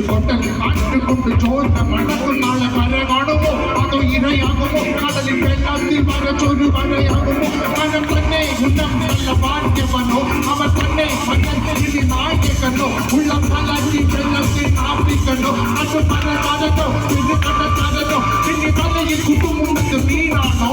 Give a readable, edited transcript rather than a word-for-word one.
കൊട്ടൽ കാറ്റുകൊണ്ട് ചോർന്ന മടക്കും നാളെ വര കാണുമോ അതോ ഇരയാകുമോ കടലിൽ വെള്ളത്തിൽ വരച്ചൊരു വരയാകുമോ മനം തന്നെ ഉന്നം നല്ല ഭാഗ്യമനോ അവൻ തന്നെ മകൻ നായകനോ ഉള്ള പലറ്റി വെള്ളത്തിൽ ആപ്പിക്കനോ അത് പല കടനോ ഇത് കട കടനോ ഇനി തലയിൽ കുട്ടുമുണ്ടക്ക് മീനാണോ